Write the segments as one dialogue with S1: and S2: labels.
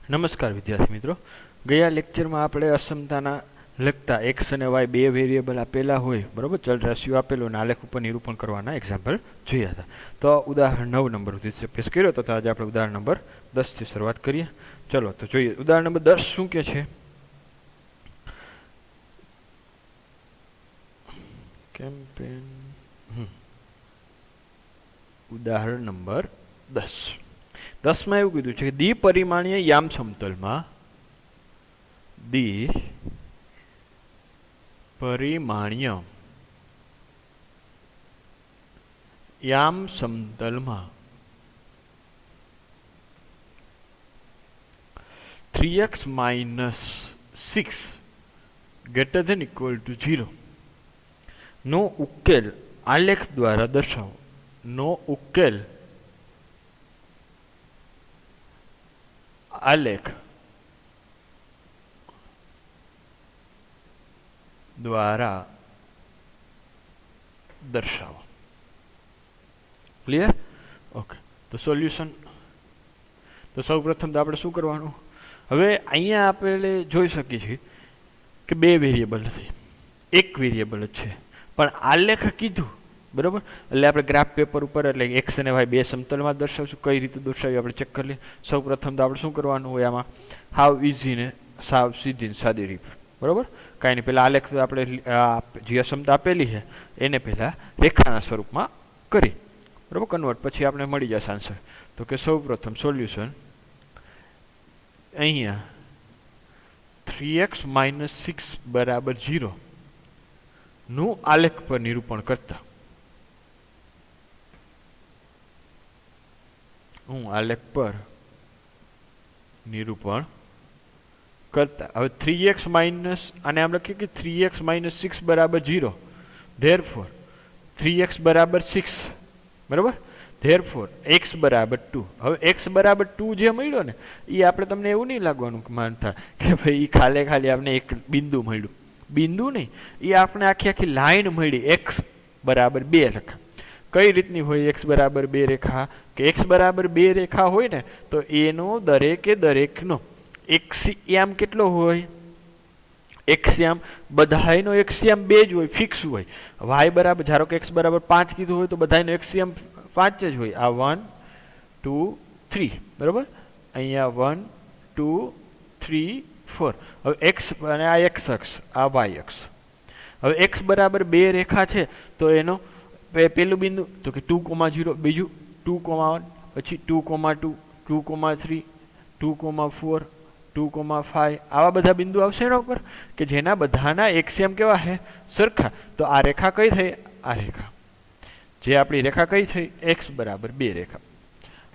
S1: નમસ્કાર વિદ્યાર્થી મિત્રો, ગયા લેક્ચરમાં આપણે અસમતાના લગતા એક્સ અને વાય બે વેરિયેબલ આપેલા હોય, બરોબર, ચલ રાશિઓ આપેલો અને આલેખ ઉપર નિરૂપણ કરવાના એક્ઝામ્પલ જોયા હતા. તો ઉદાહરણ 9 નંબર સુધી અભ્યાસ કર્યો હતો. તો આજે આપણે ઉદાહરણ નંબર 10 થી શરૂઆત કરીએ. ચલો તો જોઈએ ઉદાહરણ નંબર 10 શું કે છે. કેમ્પેન ઉદાહરણ નંબર 10 10માં એવું કીધું છે કે દ્વિપરિમાણીય યામ સમતલમાં દ્વિપરિમાણીય યામ સમતલમાં 3x - 6 > 0 નો ઉકેલ આલેખ દ્વારા દર્શાવો. નો ઉકેલ આલેખ દ્વારા દર્શાવો. ક્લિયર? ઓકે. તો સોલ્યુશન. તો સૌ પ્રથમ તો આપણે શું કરવાનું, હવે અહીંયા આપણે જોઈ શકીએ છીએ કે બે વેરિયેબલ નથી, એક વેરિયેબલ જ છે, પણ આલેખ કીધું, બરોબર. એટલે આપણે ગ્રાફ પેપર ઉપર એટલે એક્સ અને વાય બે સમતલમાં દર્શાવશું. કઈ રીતે દર્શાવી આપણે ચેક કરી લઈએ. સૌ પ્રથમ તો આપણે શું કરવાનું હોય, આમાં હાવ ઇઝી ને સાવ સીધી ને સાદી રીત, બરોબર. કાંઈ નહીં, પહેલાં આલેખ આપણે જે અસમતા આપેલી છે એને પહેલાં રેખાના સ્વરૂપમાં કરી, બરોબર, કન્વર્ટ, પછી આપણે મળી જશે આન્સર. તો કે સૌ પ્રથમ સોલ્યુશન અહીંયા 3x - 6 = 0 નું આલેખ પર નિરૂપણ કરતા આલેખ પર નિરૂપણ કરતા હવે 3x માઇનસ આને આમ લખીએ કે 3x - 6 = 0, ધેરફોર 3x = 6, બરાબર, ધેરફોર x = 2. હવે x = 2 જે મળ્યો ને એ આપણે તમને એવું નહીં લાગવાનું માનતા કે ભાઈ ખાલી આપણે એક બિંદુ મળ્યું. બિંદુ નહીં, એ આપણે આખી લાઈન મળી x = 2 રેખા. કઈ રીતની હોય x = 2 રેખા, કે x = 2 રેખા હોય ને તો એનો દરેકનો એક્સિયામ કેટલો હોય, એક્સિયામ બધાયનો એક્સિયામ 2 જ હોય, ફિક્સ હોય. y બરાબર, ધારો કે x = 5 કીધું હોય તો બધાયનો એક્સિયામ 5 જ હોય. આ 1 2 3, બરાબર, અહીંયા 1 2 3 4. હવે x અને આ x અક્ષ, આ y અક્ષ. હવે x = 2 રેખા છે તો એનો પેલું બિંદુ તો કે 2,0, બીજું 2,1, પછી 2,2 2,3 2,4 2,5. આવા બધા બિંદુ આવશે એના ઉપર કે જેના બધાના એક્સિયમ કેવા છે, સરખા. તો આ રેખા કઈ થઈ, આ રેખા જે આપણી રેખા કઈ થઈ, x = 2 રેખા.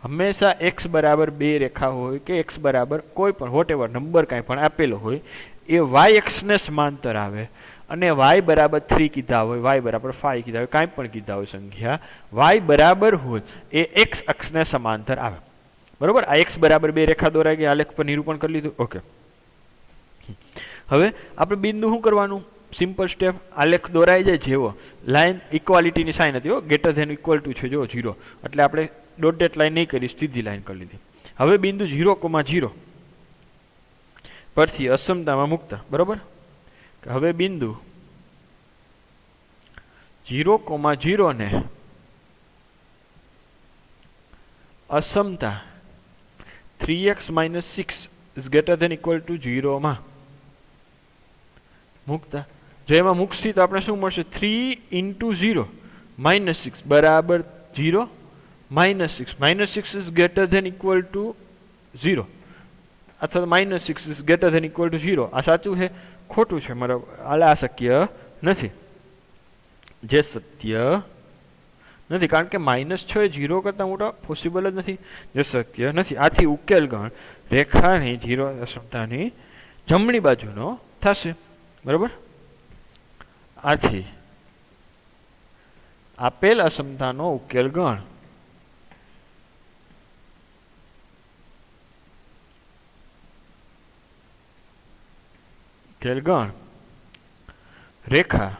S1: હંમેશા x = 2 રેખા હોય કે x બરાબર કોઈ પણ વોટેવર નંબર કાંઈ પણ આપેલો હોય એ y અક્ષને સમાંતર આવે, અને y = 3 કીધા હોય, y = 5 કીધા હોય, કાંઈ પણ કીધા હોય સંખ્યા, y બરાબર હોય એ x અક્ષને સમાંતર આવે, બરોબર. આ x = 2 રેખા દોરાઈ ગઈ, આલેખ પર નિરૂપણ કરી લીધું. ઓકે. હવે આપણે બિંદુ શું કરવાનું, સિમ્પલ સ્ટેપ, આલેખ દોરાઈ જાય જેવો લાઈન ઇક્વાલિટીની સાઇન હતી, > છે જો 0, એટલે આપણે ડોટેડ લાઈન નહીં કરી, સીધી લાઈન કરી લીધી. હવે બિંદુ 0,0 પરથી અસમતામાં મૂકતા, બરોબર. હવે બિંદુ 0,0 ને અસમતા 3x - 6 > 0 માં મૂકતા. જો એમાં મૂકશી તો આપણે શું મળશે, 3 × 0 - 6 બરાબર 0 - 6 - 6 > 0 અથવા -6 > 0. આ સાચું છે, ખોટું છે, મારો આ શક્ય નથી, જે સત્ય નથી, કારણ કે -6 એ 0 કરતાં મોટો પોસિબલ જ નથી, જે શક્ય નથી. આથી ઉકેલ ગણ રેખાની 0 અસમતાની જમણી બાજુનો થશે, બરાબર. આથી આપેલ અસમતાનો ઉકેલ ગણ રેખા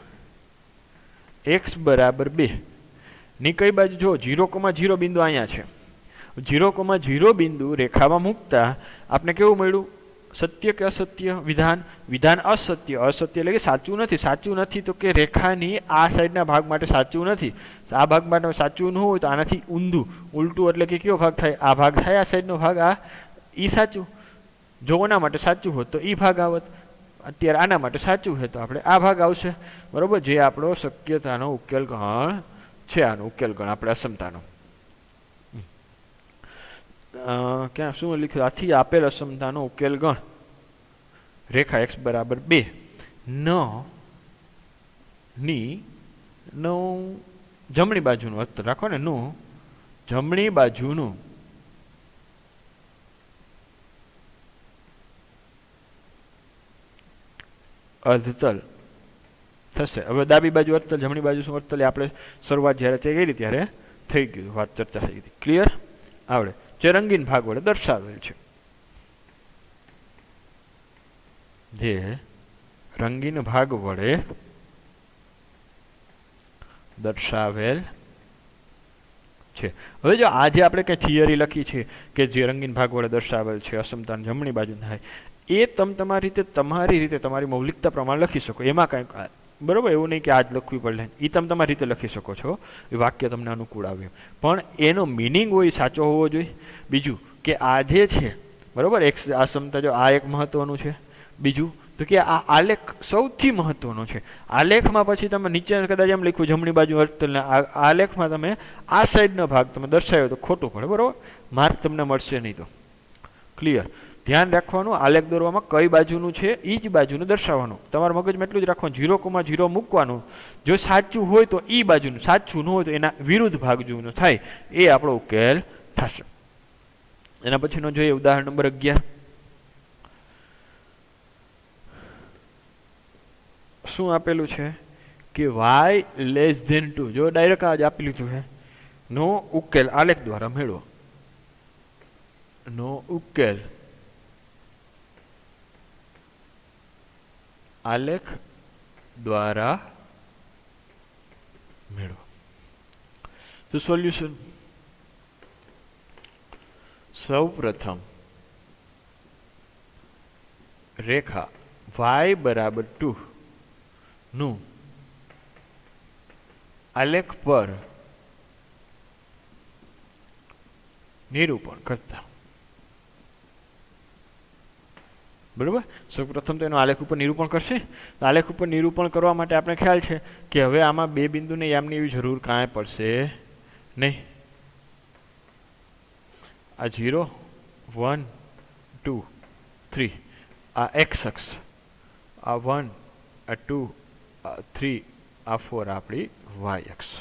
S1: x = 2 ની કઈ બાજુ, જો 0,0 બિંદુ અહીંયા છે, 0,0 બિંદુ રેખામાં મૂકતા आपने केवुं मळ्युं सत्य के असत्य विधान विधान असत्य असत्य એટલે કે સાચું નથી સાચું નથી તો કે રેખાની આ સાઈડના ભાગ માટે સાચું નથી આ ભાગ માટે સાચું ન હોય તો આનાથી ઊંધું ઉલટું એટલે કે કયો ભાગ થાય આ ભાગ થાય આ સાઈડનો ભાગ આ ઈ સાચું જો આના માટે સાચું હોત તો ઈ ભાગ આવત અત્યારે આના માટે સાચું છે તો આપણે આ ભાગ આવશે બરોબર જે આપણો શક્યતાનો ઉકેલ ગણ છે આનો ઉકેલ ગણ આપણે અસમતાનો क्या शू लिख्યું આથી આપેલ અસમતાનો ઉકેલ ગણ રેખા x બરાબર 2 ન ની નો જમણી બાજુનું અર્થ રાખો ને નું જમણી બાજુનું અર્ધતલ થશે હવે ડાબી બાજુ અર્ધતલ જમણી બાજુ શું અર્ધતલ આપણે શરૂઆત જ્યારે કરી ત્યારે થઈ ગયું વાત ચર્ચા થઈ ગઈ ક્લિયર આવડે જે રંગીન ભાગ વડે દર્શાવેલ છે જે રંગીન ભાગ વડે દર્શાવેલ છે હવે જો આજે આપણે કઈ થિયરી લખી છે કે જે રંગીન ભાગ વડે દર્શાવેલ છે અસમતાની જમણી બાજુ થાય એ તમે તમારી રીતે તમારી મૌલિકતા પ્રમાણે લખી શકો એમાં કંઈક બરોબર એવું નહીં કે આજ લખવી પડે એ તમે તમારી રીતે લખી શકો છો એ વાક્ય તમને અનુકૂળ આવ્યું પણ એનો મિનિંગ હોય સાચો હોવો જોઈએ બીજું કે આ જે છે બરોબર એક અસમતા જો આ એક મહત્વનું છે બીજું તો કે આ આલેખ સૌથી મહત્વનો છે આલેખમાં પછી તમે નીચે કદાચ એમ લખ્યું જમણી બાજુ અર્થતલને આલેખમાં તમે આ સાઈડનો ભાગ તમે દર્શાવ્યો તો ખોટું પડે બરોબર માર્ક તમને મળશે નહીં તો ક્લિયર ધ્યાન રાખવાનું આલેખ દોરવામાં કઈ બાજુનું છે એ જ બાજુનું દર્શાવવાનું તમારા મગજમાં એટલું જ રાખવાનું 0,0 મૂકવાનું જો સાચું હોય તો એ બાજુનું સાચું ન હોય તો એના વિરુદ્ધ ભાગ જોવાનું થાય એ આપણો ઉકેલ થશે એના પછીનો જોઈએ ઉદાહરણ નંબર 11 શું આપેલું છે કે y લેસ ધેન 2 જો ડાયરેક્ટ આજ આપી લીધું છે નો ઉકેલ આલેખ દ્વારા મેળવો નો ઉકેલ આલેખ દ્વારા મેળવો તો સોલ્યુશન સૌપ્રથમ રેખા y બરાબર 2 નું આલેખ પર નિરૂપણ કરતા બરોબર સૌપ્રથમ તો એનો આલેખ ઉપર નિરૂપણ કરશે તો આલેખ ઉપર નિરૂપણ કરવા માટે આપણે ખ્યાલ છે કે હવે આમાં બે બિંદુને યામની એવી જરૂર કાંઈ પડશે નહીં આ 0 1 2 3 આ x અક્ષ આ 1 આ 2 આ 3 આ 4 આપણી y અક્ષ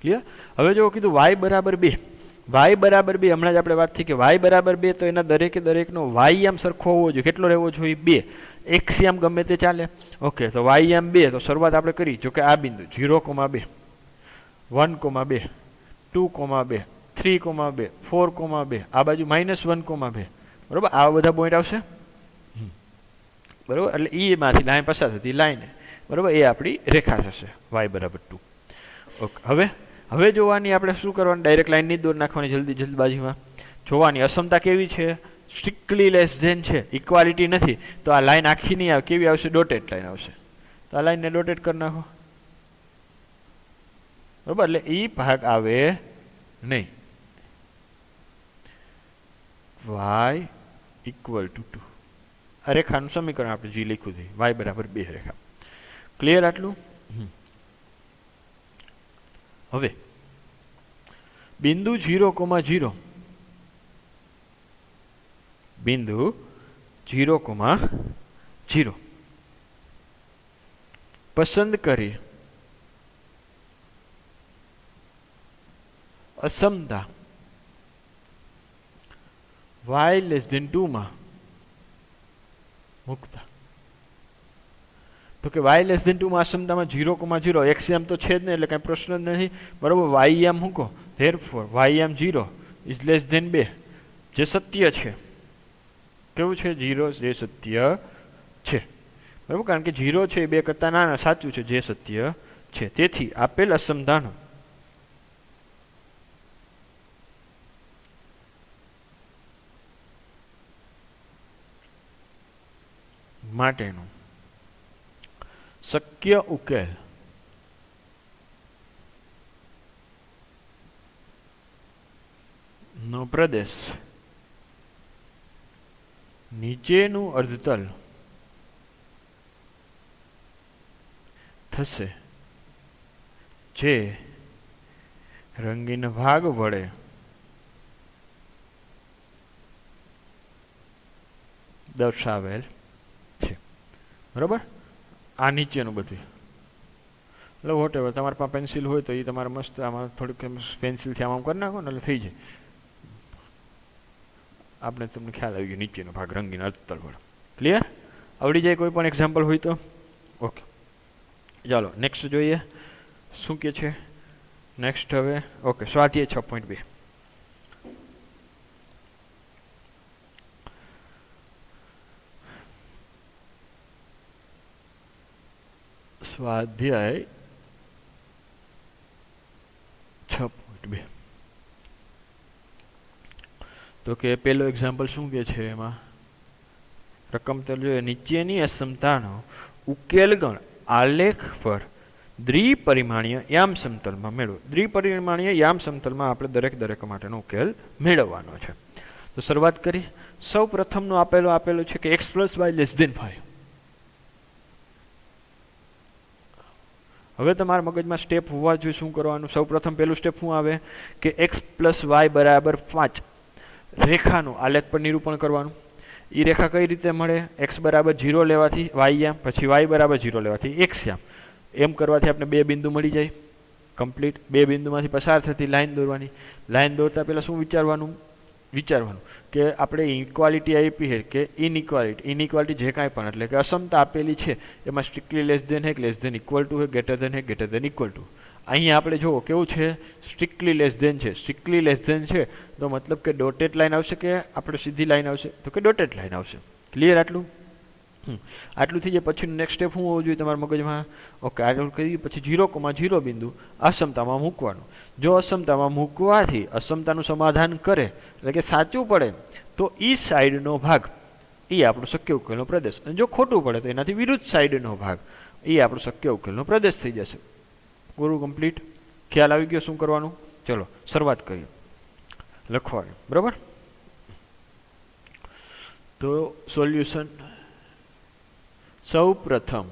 S1: ક્લિયર હવે જો કીધું y બરાબર 2 y બરાબર 2 હમણાં જ આપણે વાત થઈ કે y બરાબર 2 તો એના દરેકે દરેકનો y યામ સરખો હોવો જોઈએ કેટલો રહેવો જોઈએ 2 x યામ ગમે તે ચાલે ઓકે તો y યામ 2 તો શરૂઆત આપણે કરી જો કે આ બિંદુ 0,2 1,2 2,2 3,2 4,2 આ બાજુ -1,2 બરોબર આ બધા પોઈન્ટ આવશે બરોબર એટલે ઈ માંથી લાઈન પસાર થતી લાઈન બરોબર એ આપણી રેખા થશે y બરાબર 2 ઓકે હવે જોવાની આપણે શું કરવાનું ડાયરેક્ટ લાઈન ની દોર નાખવાની જલ્દીબાજીમાં જોવાની અસમતા કેવી છે સ્ટ્રિક્ટલી લેસ ધેન છે ઇક્વાલિટી નથી તો આ લાઈન આખી નહીં આવે કેવી આવશે ડોટેડ લાઈન આવશે તો આ લાઈનને ડોટેડ કરી નાખો બરોબર એટલે ઈ ભાગ આવે નહીં y = 2 આ રેખાનું સમીકરણ આપણે જે લખ્યું છે y બરાબર 2 રેખા ક્લિયર આટલું હવે બિંદુ 0,0 બિંદુ 0,0 પસંદ કરી અસમતા y < 2 માં મૂકતા તો કે y < 2 માં અસમતામાં 0,0 x યામ તો છે જ નહીં એટલે કઈ પ્રશ્ન જ નથી બરોબર y યામ મૂકો therefore y યામ 0 is less than 2 જે સત્ય છે કેવું છે 0 જે સત્ય છે બરોબર કારણ કે 0 છે 2 કરતા નાના સાચું છે જે સત્ય છે તેથી આપેલ અસમતાનો માટેનું શક્ય ઉકેલ નો પ્રદેશ નીચેનું અર્ધતલ થશે જે રંગીન ભાગ વડે દર્શાવેલ છે. બરાબર, આ નીચેનું બધું એટલે વોટ એવર તમારી પાસે પેન્સિલ હોય તો એ તમારે મસ્ત આમાં થોડીક પેન્સિલથી આમ કરી નાખો ને એટલે થઈ જાય. આપણે તમને ખ્યાલ આવી ગયો નીચેનો ભાગ રંગીન અર્ધતલ વડે. ક્લિયર? આવડી જાય કોઈ પણ એક્ઝામ્પલ હોય તો? ઓકે, ચાલો નેક્સ્ટ જોઈએ શું કે છે. નેક્સ્ટ હવે ઓકે, સ્વાધ્યાય 6.2. સ્વાધ્યાય 6.2. તો કે પેલો એક્ઝામ્પલ શું કે છે એમાં રકમ તો જોઈએ. નીચેની અસમતાનો ઉકેલ ગણ આલેખ પર દ્વિપરિમાણીય યામ સમતલમાં મેળવો. દ્વિપરિમાણીય યામ સમતલમાં આપણે દરેક માટેનો ઉકેલ મેળવવાનો છે. તો શરૂઆત કરી. સૌ પ્રથમનો આપેલો છે કે x + y <5. હવે તમારા મગજમાં સ્ટેપ હોવા જોઈએ શું કરવાનું. સૌ પ્રથમ પેલું સ્ટેપ શું આવે કે x + y = 5 રેખાનું આલેખ પર નિરૂપણ કરવાનું. એ રેખા કઈ રીતે મળે? x = 0 લેવાથી y યામ, પછી y = 0 લેવાથી x યામ. એમ કરવાથી આપણે બે બિંદુ મળી જાય કમ્પ્લીટ. બે બિંદુમાંથી પસાર થતી લાઈન દોરવાની. લાઈન દોરતા પહેલાં શું વિચારવાનું કે આપણે ઇક્વાલિટી આપી છે કે ઇનઇક્વાલિટી જે કાંઈ પણ એટલે કે અસમતા આપેલી છે એમાં સ્ટ્રિક્ટલી લેસ ધેન હે, લેસ ધેન ઇક્વલ ટુ હે, ગ્રેટર ધેન ઇક્વલ ટુ. અહીંયા આપણે જુઓ કેવું છે, સ્ટ્રિક્ટલી લેસ ધેન છે. સ્ટ્રિક્ટલી લેસ ધેન છે તો મતલબ કે ડોટેડ લાઈન આવશે કે આપણે સીધી લાઈન આવશે? તો કે ડોટેડ લાઈન આવશે. ક્લિયર? આટલું થઈ જાય. પછી નેક્સ્ટ સ્ટેપ શું હોવું જોઈએ તમારા મગજમાં? ઓકે, આટલું કહી પછી 0,0 બિંદુ અસમતામાં મૂકવાનું. જો અસમતામાં મૂકવાથી અસમતાનું સમાધાન કરે એટલે કે સાચું પડે તો ઈ સાઈડનો ભાગ એ આપણો શક્ય ઉકેલનો પ્રદેશ, અને જો ખોટું પડે તો એનાથી વિરુદ્ધ સાઈડનો ભાગ એ આપણો શક્ય ઉકેલનો પ્રદેશ થઈ જશે. પૂરું કમ્પ્લીટ? ખ્યાલ આવી ગયો શું કરવાનું? ચલો શરૂઆત કરીએ લખવાનું. બરાબર, તો સોલ્યુશન સૌ પ્રથમ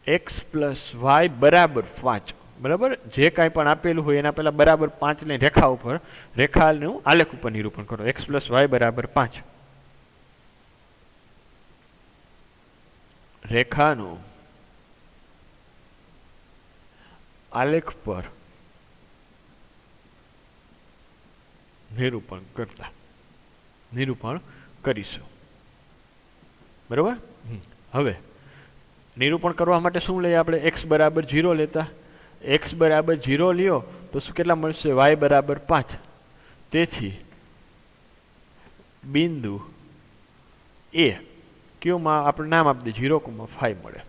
S1: x + y = 5. બરાબર, જે કાંઈ પણ આપેલું હોય એના પહેલા બરાબર 5 ને રેખા ઉપર રેખાનું આલેખ ઉપર નિરૂપણ કરો. x + y = 5 રેખાનું આલેખ પર નિરૂપણ કરીશું. બરાબર, હવે નિરૂપણ કરવા માટે શું લઈએ આપણે? x = 0 લેતા. x = 0 લ્યો તો શું કેટલા મળશે? y = 5. તેથી બિંદુ એ ક્યુમાં આપણે નામ આપી દઈએ 0,5 મળે.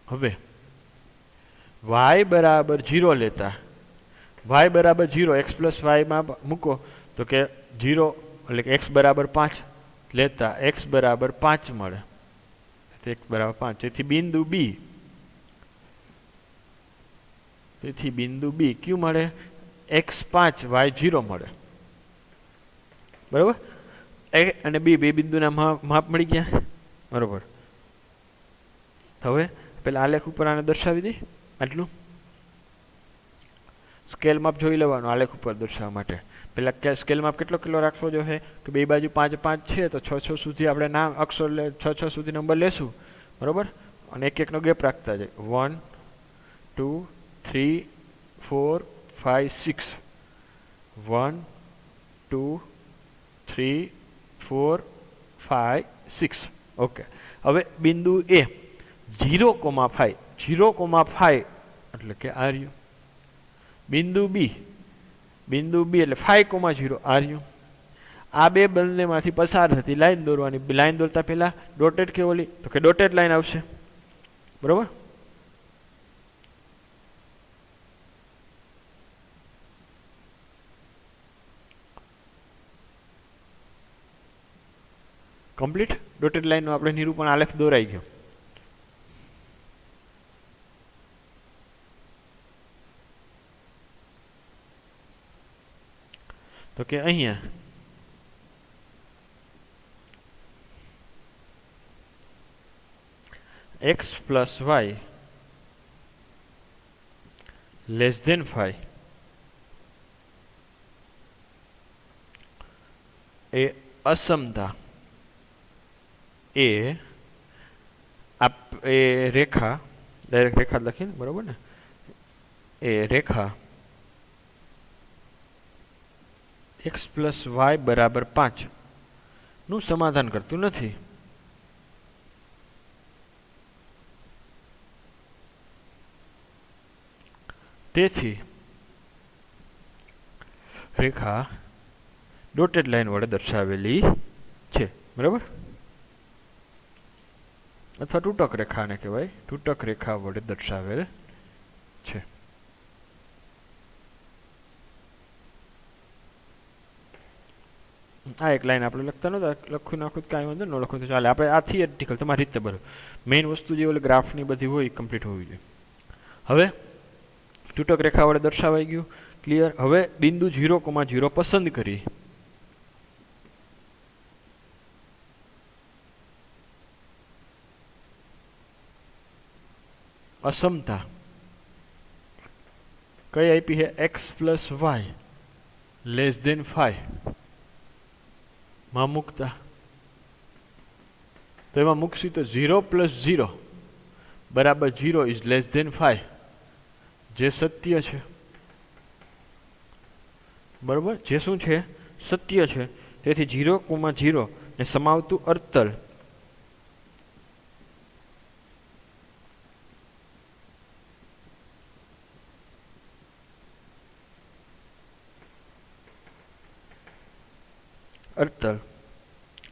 S1: હવે y = 0 લેતા. y = 0 x + y માં મૂકો તો કે 0 એટલે કે x = 5 લેતા x = 5 મળે. x = 5. તેથી બિંદુ B ક્યુ મળે? x5 y0 મળે. બરાબર, એ અને B બે બિંદુના માપ મળી ગયા. બરાબર, હવે પેલા આલેખ ઉપર આને દર્શાવી દઈ. આટલું સ્કેલ માપ જોઈ લેવાનું આલેખ ઉપર દર્શાવવા માટે. પેલા સ્કેલ માપ કેટલો રાખવો જોઈએ કે બે બાજુ 5 5 છે તો 6 સુધી આપણે નામ અક્ષર 6 સુધી નંબર લેશું. બરાબર, અને એક એકનો ગેપ રાખતા જાય. 1 2 3 4 5 6 1 2 3 4 5 6. ઓકે, હવે બિંદુ એ 0,5 એટલે કે આ રહ્યું. બિંદુ B એટલે 5,0 આ રહ્યું. આ બે બંનેમાંથી પસાર થતી લાઈન દોરવાની. લાઈન દોરતા પહેલા ડોટેડ કે ઓલી? તો કે ડોટેડ લાઈન આવશે. બરોબર, કમ્પ્લીટ ડોટેડ લાઈનનું આપણે નિરૂપણ આલેખ દોરાઈ ગયો. તો કે અહીંયા x plus y less than 5 એ અસમતા એ રેખા ડાયરેક્ટ રેખા લખીને બરોબર ને એ રેખા x પ્લસ વાય બરાબર 5 નું સમાધાન કરતું નથી. તેથી રેખા ડોટેડ લાઈન વડે દર્શાવેલી છે. બરાબર, અથવા તૂટક રેખાને કહેવાય, તૂટક રેખા વડે દર્શાવેલ છે. આ એક લાઈન આપણે લખતા નહોતા, લખું નાખું કાંઈ વાંધો ન લખું તો ચાલે. આપણે આ થિયરિટિકલ તમારી રીતે બરોબર, મેઇન વસ્તુ જે ઓલી ગ્રાફની બધી હોય કમ્પ્લીટ હોવી જોઈએ. હવે તૂટક રેખા વડે દર્શાવાઈ ગયું, ક્લિયર. હવે બિંદુ 0,0 પસંદ કરી અસમતા કઈ આપી છે? x plus y less than 5 માં મૂકતા. તો એમાં મૂકશી તો 0 પ્લસ 0 બરાબર 0 ઇઝ લેસ ધેન 5, જે સત્ય છે. બરોબર, જે શું છે? સત્ય છે. તેથી 0,0 ને સમાવતું અર્તલ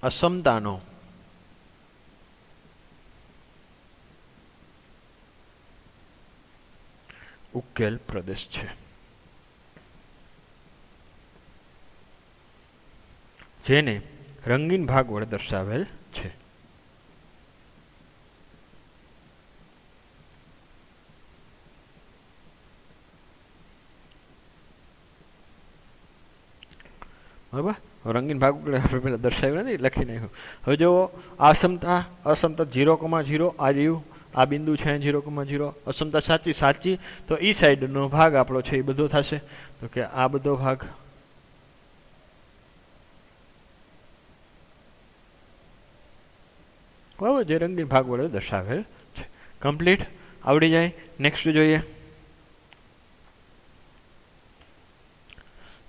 S1: અસમતાનો ઉકેલ પ્રદેશ છે. જેને રંગીન ભાગ વડે દર્શાવેલ છે. બરાબર, રંગીન ભાગ આપણે પેલા દર્શાવ્યું નથી, લખી નાખ્યું. હવે જો અસમતા 0,0 આ રહ્યું, આ બિંદુ છે 0,0, અસમતા સાચી, તો ઈ સાઈડનો ભાગ આપણો છે એ બધો થશે. તો કે આ બધો ભાગ બરાબર, જે રંગીન ભાગ વડે દર્શાવેલ છે. કમ્પ્લીટ આવડી જાય. નેક્સ્ટ જોઈએ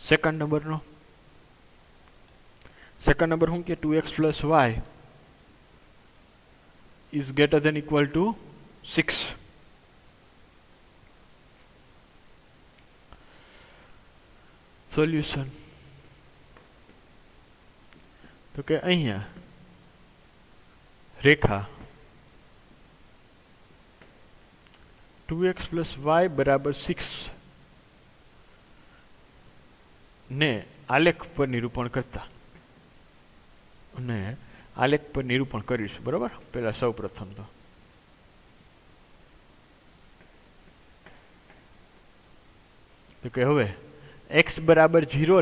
S1: સેકન્ડ નંબરનો. સેકન્ડ નંબર શું કે 2x plus y is greater than equal to 6. Solution તો કે અહીંયા રેખા 2x પ્લસ વાય બરાબર 6 ને આલેખ પર નિરૂપણ કરતા અને આલેખ પર નિરૂપણ કરીશું. બરોબર, પેલા સૌ પ્રથમ તો કે હવે x બરાબર 0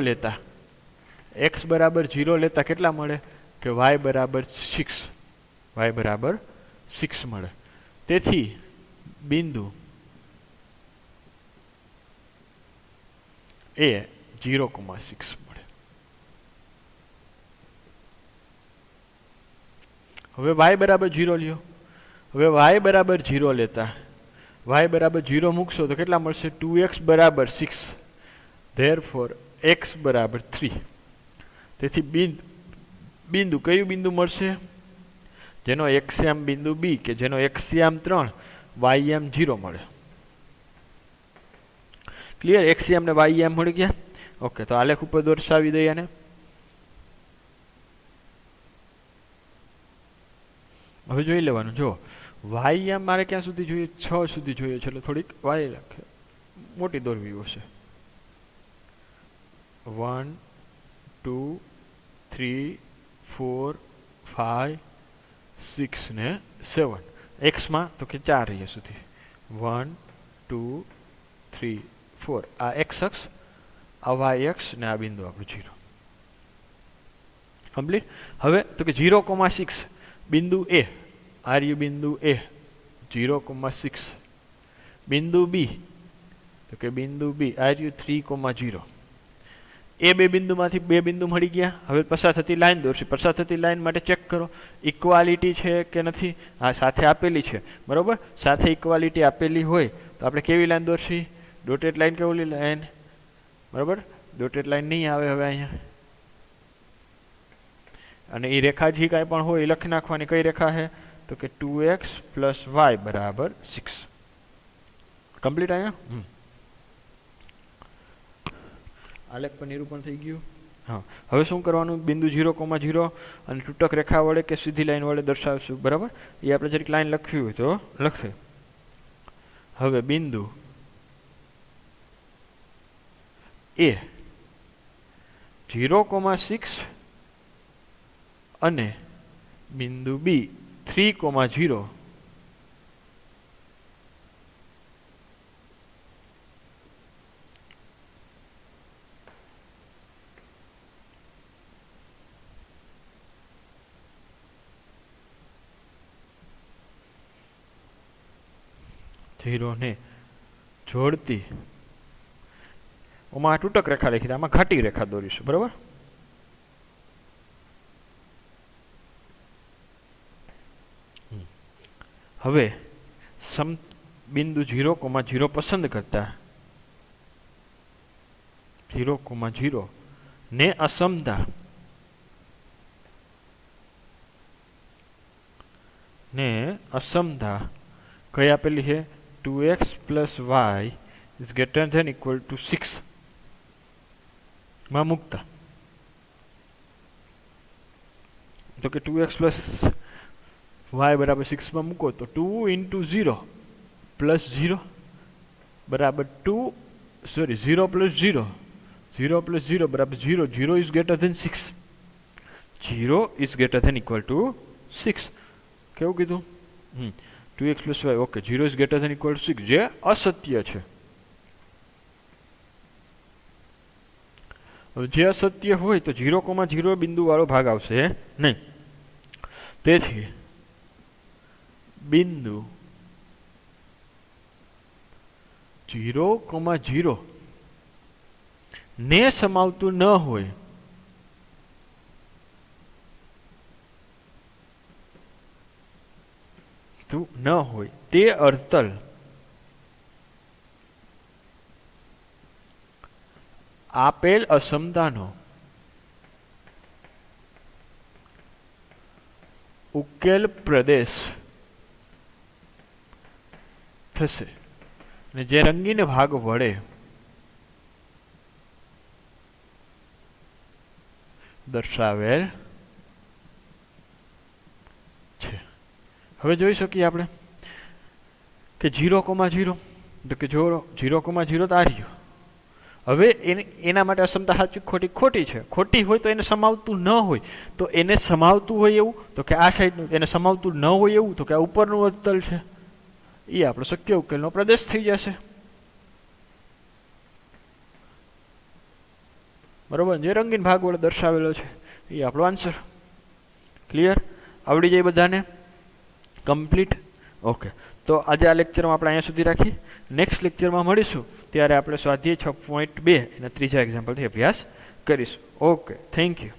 S1: લેતા કેટલા મળે? કે y બરાબર 6 મળે. તેથી બિંદુ એ 0,6 મળે. હવે y બરાબર 0 લ્યો. હવે y બરાબર 0 લેતા y બરાબર 0 મૂકશો તો કેટલા મળશે? 2x બરાબર 6, ધેરફોર x બરાબર 3. તેથી બિંદુ કયું બિંદુ મળશે? જેનો xm બિંદુ b કે જેનો xm 3 ym 0 મળે. ક્લિયર? xm ને ym મળી ગયા. ઓકે, તો આલેખ ઉપર દર્શાવી દઈએ આને. હવે જોઈ લેવાનું. જો ym મારે ક્યાં સુધી જોઈએ? 6 સુધી જોઈએ છે, એટલે થોડીક y લખે મોટી દોરવી હશે. 1 2 3 4 5 6 ને 7 એક્સમાં તો કે 4 અહીંયા સુધી 1 2 3 4 આ એક્સ અક્ષ આ વાય અક્ષ ને આ બિંદુ આપણું 0 કમ્પ્લીટ. હવે તો કે 0,6 બિંદુ એ આર્યુ બિંદુ એ 0,6 બિંદુ બી તો કે બિંદુ બી આર્યુ 3,0 એ બે બિંદુમાંથી બે બિંદુ મળી ગયા. હવે પસાર થતી લાઈન દોરશી. પસાર થતી લાઈન માટે ચેક કરો ઇક્વાલિટી છે કે નથી. હા સાથે આપેલી છે બરોબર. સાથે ઇક્વાલિટી આપેલી હોય તો આપણે કેવી લાઈન દોરશી ડોટેડ લાઈન કે ઓલી લાઈન બરોબર. ડોટેડ લાઈન નહીં આવે હવે અહીંયા અને એ રેખા જે કાંઈ પણ હોય એ લખી નાખવાની. કઈ રેખા છે તો કે 2x + y = 6 કમ્પ્લીટ. અહીંયા આલેખ પર નિરૂપણ થઈ ગયું. હા હવે શું કરવાનું બિંદુ 0,0 અને તૂટક રેખા વડે કે સીધી લાઈન વડે દર્શાવશું બરાબર. એ આપણે જરીક લાઈન લખ્યું હોય તો લખશે. હવે બિંદુ એ 0,6 અને બિંદુ બી 3,0 0 ને જોડતી ઓમાં તૂટક રેખા લખી આમાં ઘાટી રેખા દોરીશું બરાબર. હવે બિંદુ 0,0 પસંદ કરતા 0,0 ને અસમતા કઈ આપેલી છે 2x + y > 6 માં મૂકતા તો કે 2x + y = 6 માં મૂકો તો 2 × 0 + 0 બરાબર 2 સોરી 0 + 0 0 + 0 બરાબર 0 0 is greater than 6 0 is greater than = 6 કેવું કીધું 2x + y okay 0 is greater than = 6 જે અસત્ય છે. જે અસત્ય હોય તો 0,0 બિંદુ વાળો ભાગ આવશે નહીં. તેથી બિંદુ 0,0 ને સમાવતું ન હોય તે અર્ધતલ આપેલ અસમતાનો ઉકેલ પ્રદેશ થશે અને જે રંગીન ભાગ વડે દર્શાવેલ છે. હવે જોઈ શકીએ આપણે કે 0,0 તો કે 0,0 તો આ રહ્યું. હવે એના માટે અસમતા સાચી ખોટી છે. ખોટી હોય તો એને સમાવતું ન હોય તો એને સમાવતું હોય એવું તો કે આ સાઈડનું, એને સમાવતું ન હોય એવું તો કે આ ઉપરનું અધતલ છે. એ આપણો શક્ય ઉકેલનો પ્રદેશ થઈ જશે બરોબર. જે રંગીન ભાગ વડે દર્શાવેલો છે એ આપણો આન્સર. ક્લિયર? આવડી જાય બધાને? કમ્પ્લીટ. ઓકે, તો આજે આ લેક્ચરમાં આપણે અહીંયા સુધી રાખી. નેક્સ્ટ લેક્ચરમાં મળીશું ત્યારે આપણે સ્વાધ્યાય 6.2 એના ત્રીજા એક્ઝામ્પલથી અભ્યાસ કરીશું. Okay, thank you.